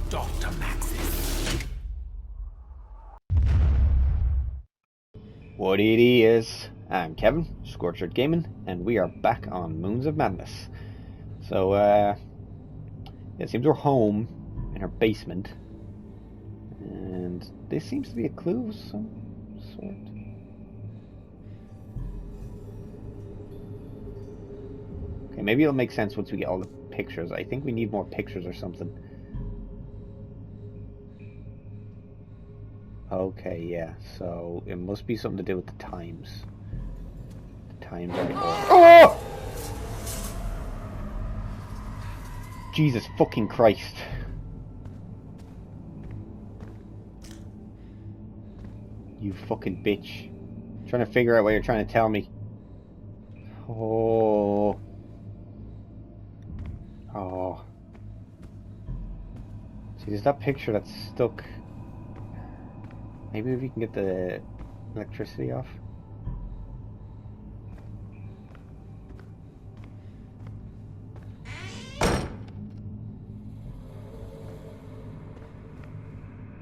Dr. Maxis. What it is, I'm Kevin, Scorched Gaming, and we are back on Moons of Madness. So, it seems we're home in her basement, and this seems to be a clue of some sort. Okay, maybe it'll make sense once we get all the pictures. I think we need more pictures or something. Okay, yeah, so it must be something to do with the times. The times are... Oh! Jesus fucking Christ. You fucking bitch. I'm trying to figure out what you're trying to tell me. Oh. Oh. See, there's that picture that's stuck. Maybe if we can get the electricity off.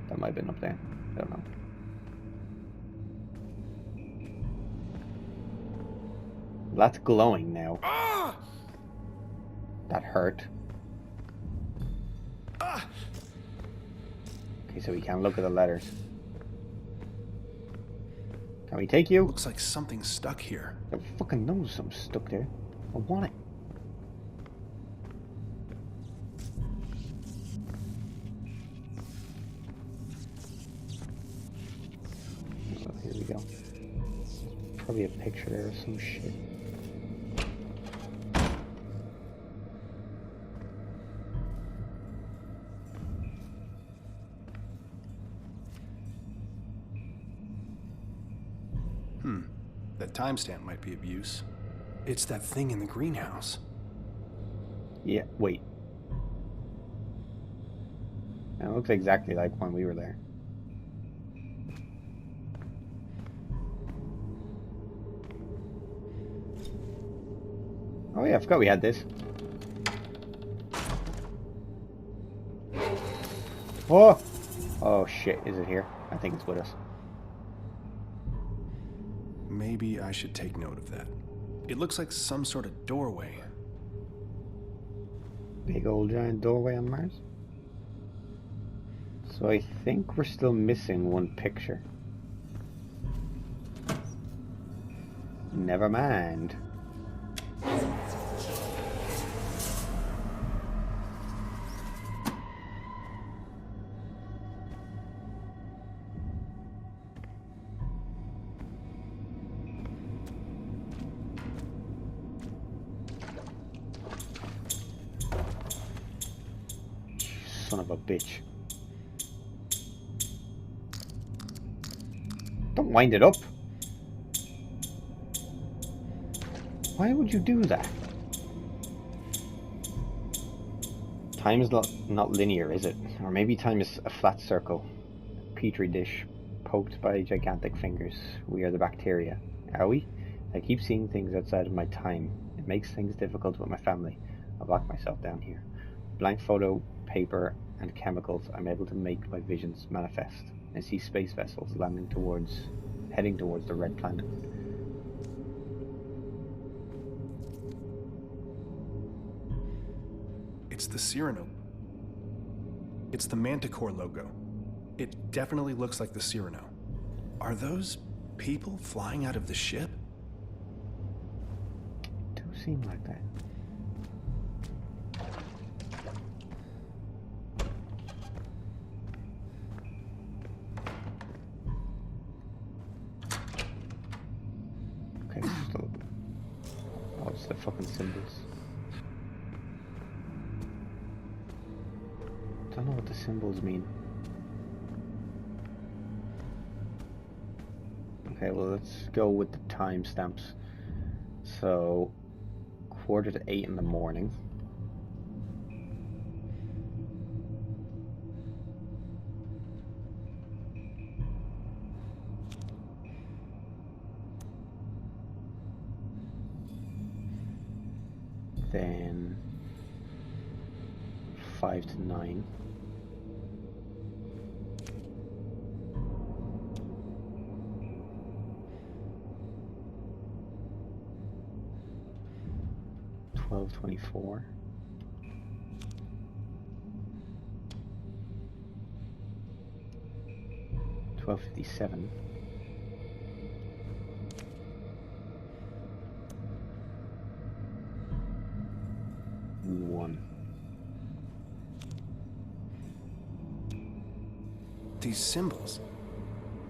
That might have been up there. I don't know. That's glowing now. That hurt. Okay, so we can't look at the letters. Can we take you? Looks like something's stuck here. I fucking know something's stuck there. I want it. So here we go. Probably a picture there of some shit. That timestamp might be of use. It's that thing in the greenhouse. Yeah, wait. It looks exactly like when we were there. Oh yeah, I forgot we had this. Oh! Oh shit, is it here? I think it's with us. Maybe I should take note of that. It looks like some sort of doorway. Big old giant doorway on Mars. So I think we're still missing one picture. Never mind. Son of a bitch. Don't wind it up. Why would you do that? Time is not linear, is it? Or maybe time is a flat circle. A petri dish poked by gigantic fingers. We are the bacteria. Are we? I keep seeing things outside of my time. It makes things difficult with my family. I've locked myself down here. Blank photo, paper, and chemicals, I'm able to make my visions manifest. I see space vessels heading towards the red planet. It's the Cyrano. It's the Manticore logo. It definitely looks like the Cyrano. Are those people flying out of the ship? Do seem like that. Okay, still. Oh, it's the fucking symbols. Don't know what the symbols mean. Okay, well let's go with the timestamps. So, 7:45 in the morning. Then 5 to 9. 1224. $12.57. One. These symbols,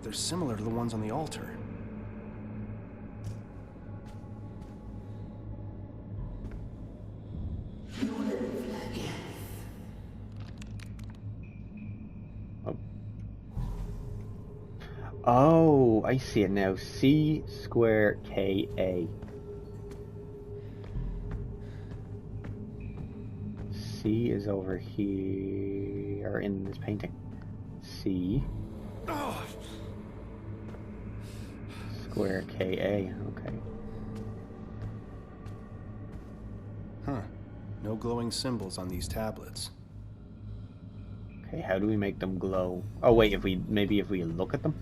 they're similar to the ones on the altar. Oh, I see it now. C square KA. C is over here in this painting. C square KA. Okay. Huh. No glowing symbols on these tablets. Okay, how do we make them glow? Oh wait, if we look at them?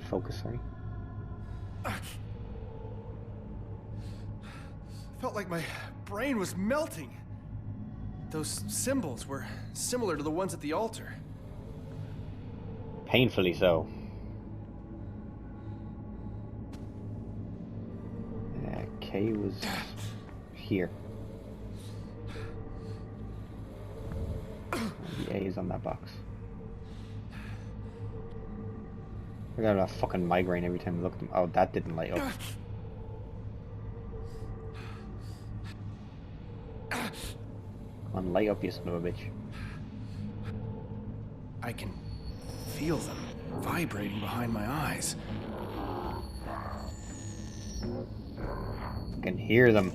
Focus, sorry. Felt like my brain was melting. Those symbols were similar to the ones at the altar. Painfully so. K was here. The A is on that box. I got a fucking migraine every time I look at them. Oh, that didn't light up. Come on, light up, you son of a bitch. I can feel them vibrating behind my eyes. I can hear them.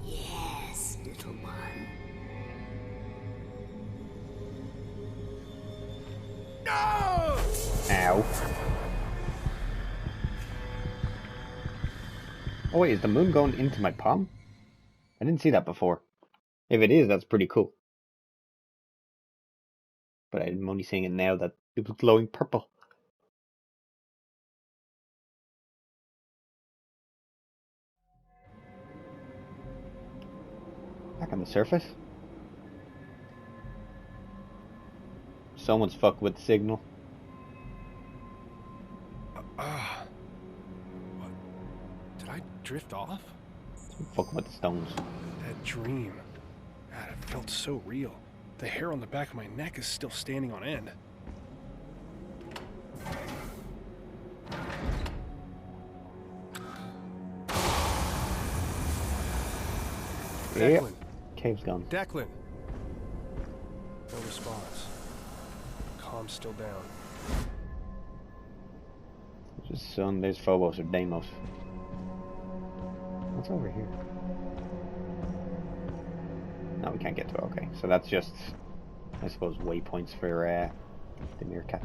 Yes, little one. No! Ow. Oh wait, is the moon going into my palm? I didn't see that before. If it is, that's pretty cool. But I'm only seeing it now that it was glowing purple. Back on the surface. Someone's fucked with the signal. What? Did I drift off? Fuck with the stones. That dream. God, it felt so real. The hair on the back of my neck is still standing on end. Yep. Declan. Cave's gone. Declan. No response. Calm's still down. There's sun, there's Phobos or Deimos. What's over here? No, we can't get to it. Okay, so that's just, I suppose, waypoints for the meerkat.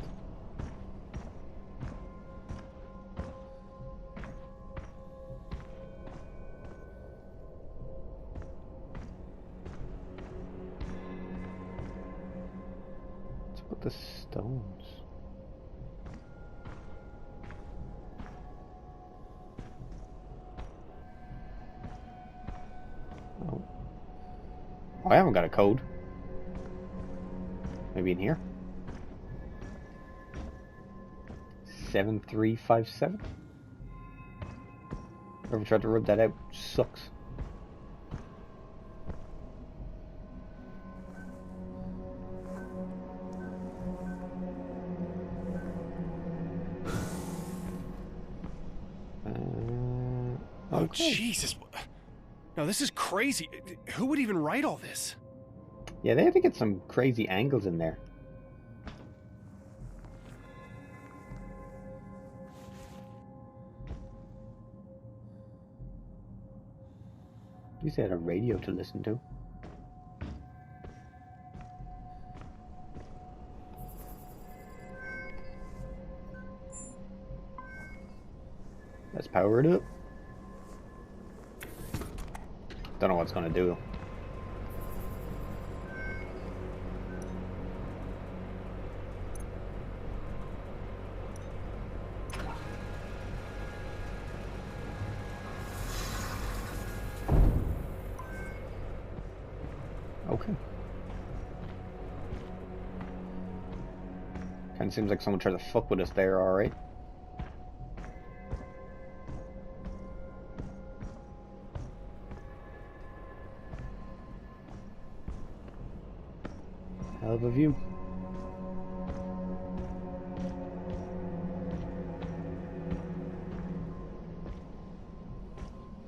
What's with the stones? Oh. Oh, I haven't got a code. Maybe in here? 7357? Whoever tried to rub that out sucks. Oh, Okay. Jesus. No, this is crazy. Who would even write all this? Yeah, they had to get some crazy angles in there. At least they had a radio to listen to. Let's power it up. Don't know what it's gonna do. Okay. Kinda seems like someone tried to fuck with us there, alright. Hell of a view.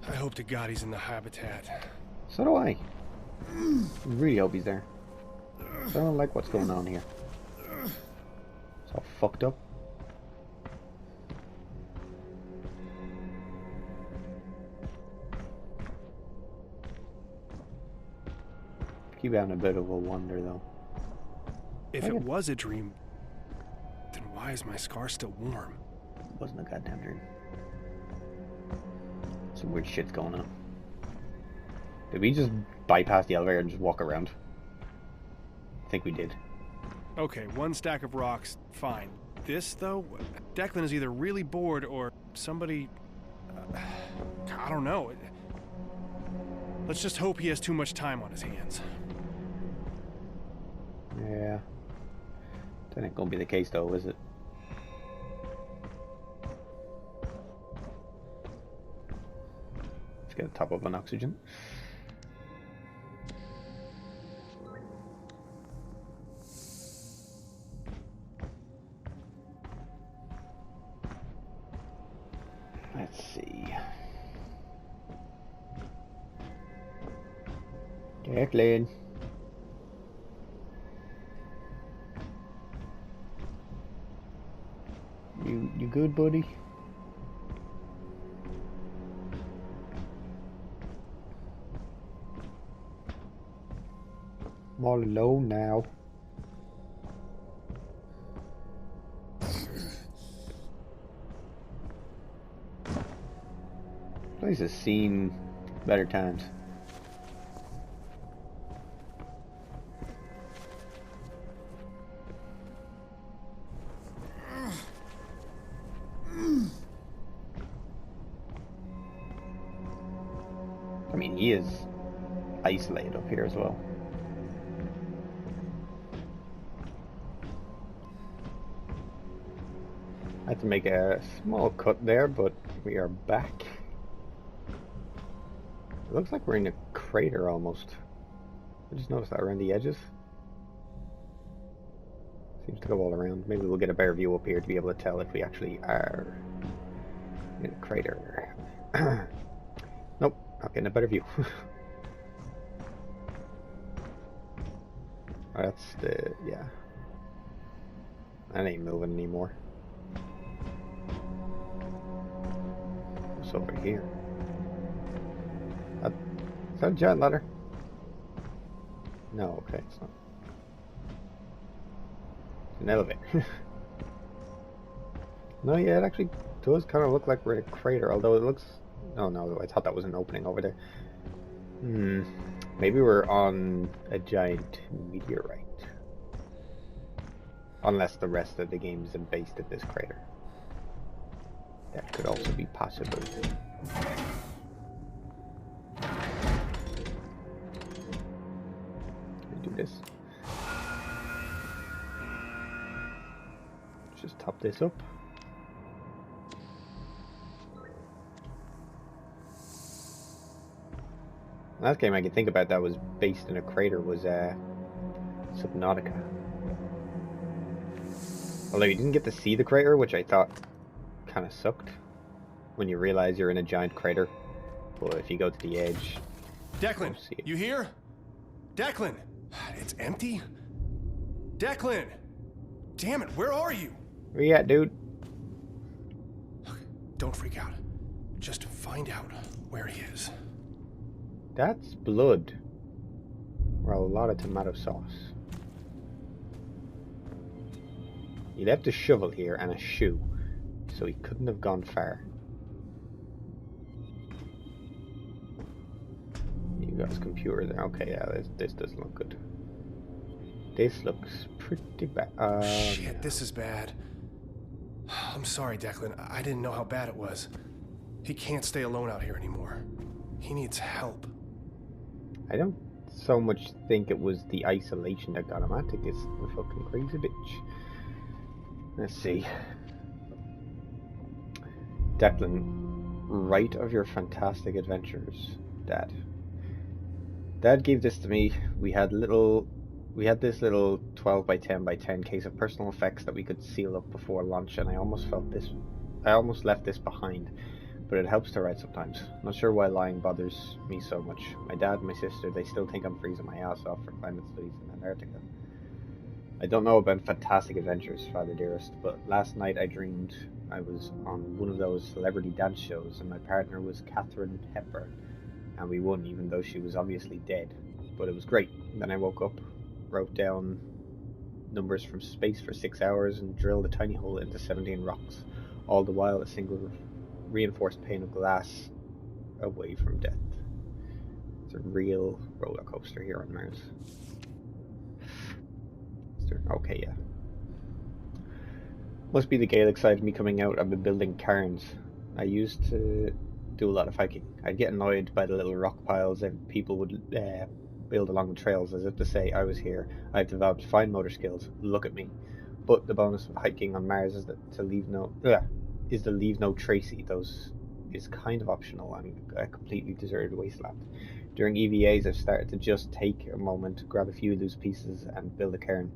I hope to God he's in the habitat. So do I. I really hope he's there. I don't like what's going on here. It's all fucked up. Keep having a bit of a wonder though. If it was a dream, then why is my scar still warm? It wasn't a goddamn dream. Some weird shit's going on. Did we just bypass the elevator and just walk around? I think we did. Okay, one stack of rocks, fine. This, though, Declan is either really bored or somebody... I don't know. Let's just hope he has too much time on his hands. Yeah. That ain't gonna be the case though, is it? Let's get a top up on oxygen. Let's see. Declan. You good, buddy? I'm all alone now. Place has seen better times. I mean, he is isolated up here as well. I had to make a small cut there, but we are back. It looks like we're in a crater almost. I just noticed that around the edges. Seems to go all around. Maybe we'll get a better view up here to be able to tell if we actually are in a crater. Nope, not getting a better view. Oh, that's the, yeah. That ain't moving anymore. What's over here? Is that a giant ladder? No, okay, it's not. It's an elevator. No, yeah, it actually does kind of look like we're in a crater, although it looks... Oh no, I thought that was an opening over there. Maybe we're on a giant meteorite. Unless the rest of the game is based at this crater. That could also be possible. Do this. Just top this up. Last game I could think about that was based in a crater was Subnautica. Although you didn't get to see the crater, which I thought kind of sucked when you realize you're in a giant crater. But if you go to the edge, Declan, you here? Declan, it's empty. Declan, damn it, where are you? Where you at, dude? Don't freak out. Just find out where he is. That's blood. Or a lot of tomato sauce. He left a shovel here and a shoe, so he couldn't have gone far. You got his computer there. Okay, yeah, this doesn't look good. This looks pretty bad. Shit, this is bad. I'm sorry, Declan. I didn't know how bad it was. He can't stay alone out here anymore. He needs help. I don't so much think it was the isolation that got him. I think it's the fucking crazy bitch. Let's see. Declan, write of your fantastic adventures, Dad. Dad gave this to me. We had this little 12 by 10 by 10 case of personal effects that we could seal up before lunch, and I almost left this behind, but it helps to write sometimes. Not sure why lying bothers me so much. My dad and my sister, they still think I'm freezing my ass off for climate studies in Antarctica. I don't know about fantastic adventures, Father dearest, but last night I dreamed I was on one of those celebrity dance shows and my partner was Katharine Hepburn, and we won even though she was obviously dead. But it was great. Then I woke up, wrote down numbers from space for 6 hours and drilled a tiny hole into 17 rocks, all the while a single reinforced pane of glass away from death. It's a real roller coaster here on Mars. Okay, yeah. Must be the Gaelic side of me coming out. I've been building cairns. I used to do a lot of hiking. I'd get annoyed by the little rock piles that people would build along the trails, as if to say, I was here, I've developed fine motor skills, look at me. But the bonus of hiking on Mars is that to leave no trace. Those is kind of optional and a completely deserted wasteland. During EVAs I've started to just take a moment, grab a few loose pieces and build a cairn.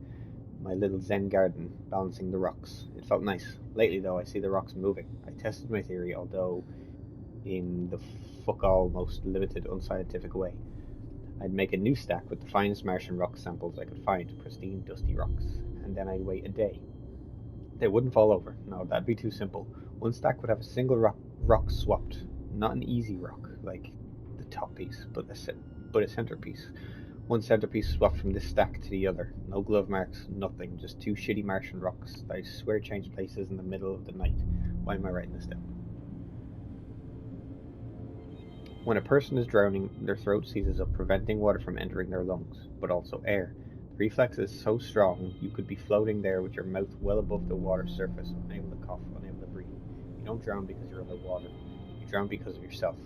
My little zen garden, balancing the rocks. It felt nice. Lately though, I see the rocks moving. I tested my theory, although in the fuck-all, most limited, unscientific way. I'd make a new stack with the finest Martian rock samples I could find, pristine, dusty rocks, and then I'd wait a day. They wouldn't fall over. No, that'd be too simple. One stack would have a single rock swapped, not an easy rock, like the top piece, but a centerpiece. One centerpiece swapped from this stack to the other. No glove marks, nothing. Just two shitty Martian rocks that I swear changed places in the middle of the night. Why am I writing this down? When a person is drowning, their throat seizes up, preventing water from entering their lungs, but also air. The reflex is so strong, you could be floating there with your mouth well above the water's surface, unable to cough, unable to breathe. You don't drown because you're under water. You drown because of yourself.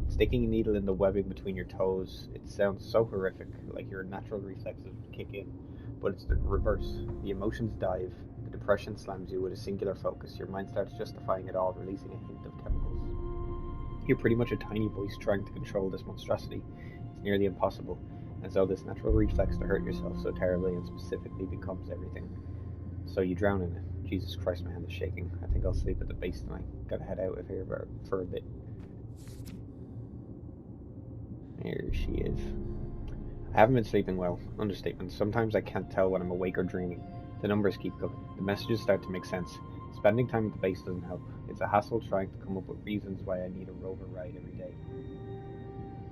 Sticking a needle in the webbing between your toes, it sounds so horrific, like your natural reflexes would kick in, but it's the reverse. The emotions dive, the depression slams you with a singular focus, your mind starts justifying it all, releasing a hint of chemicals. You're pretty much a tiny voice trying to control this monstrosity. It's nearly impossible, and so this natural reflex to hurt yourself so terribly and specifically becomes everything. So you drown in it. Jesus Christ, my hand is shaking. I think I'll sleep at the base tonight. Gotta head out of here for a bit. Here she is. I haven't been sleeping well. Understatement. Sometimes I can't tell when I'm awake or dreaming. The numbers keep coming. The messages start to make sense. Spending time at the base doesn't help. It's a hassle trying to come up with reasons why I need a rover ride every day.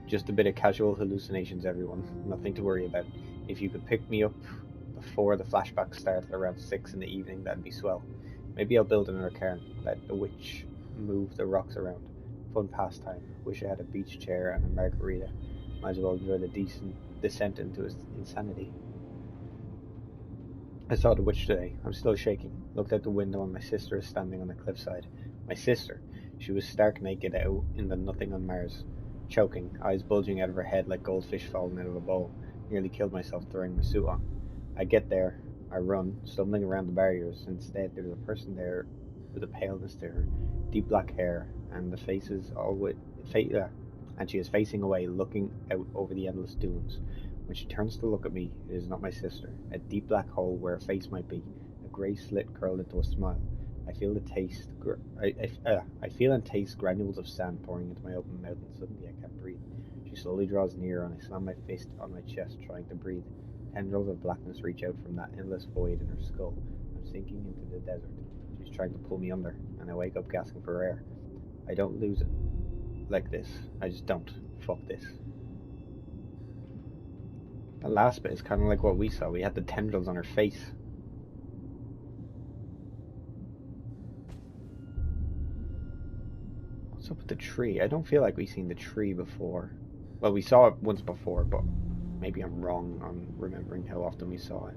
Just a bit of casual hallucinations, everyone. Nothing to worry about. If you could pick me up before the flashbacks start around 6 in the evening, that'd be swell. Maybe I'll build another cairn. Let the witch move the rocks around. Fun pastime. Wish I had a beach chair and a margarita. Might as well enjoy the decent descent into insanity. I saw the witch today. I'm still shaking. Looked out the window and my sister is standing on the cliffside. My sister. She was stark naked out in the nothing on Mars. Choking, eyes bulging out of her head like goldfish falling out of a bowl. Nearly killed myself throwing my suit on. I get there. I run, stumbling around the barriers. Instead, there's a person there with a paleness to her, deep black hair, and the face is and she is facing away, looking out over the endless dunes. When she turns to look at me, it is not my sister. A deep black hole where a face might be, a grey slit curled into a smile. I feel and taste granules of sand pouring into my open mouth, and suddenly I can't breathe. She slowly draws near, and I slam my fist on my chest, trying to breathe. Tendrils of blackness reach out from that endless void in her skull. I'm sinking into the desert. She's trying to pull me under, and I wake up gasping for air. I don't lose it like this. I just don't. Fuck this. The last bit is kind of like what we saw. We had the tendrils on her face. What's up with the tree? I don't feel like we've seen the tree before. Well, we saw it once before, but maybe I'm wrong on remembering how often we saw it.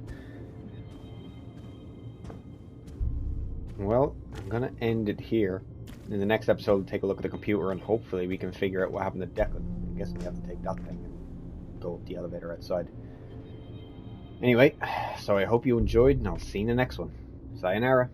Well, I'm going to end it here. In the next episode, we'll take a look at the computer and hopefully we can figure out what happened to Declan. I guess we have to take that thing and go up the elevator outside. Anyway, so I hope you enjoyed, and I'll see you in the next one. Sayonara.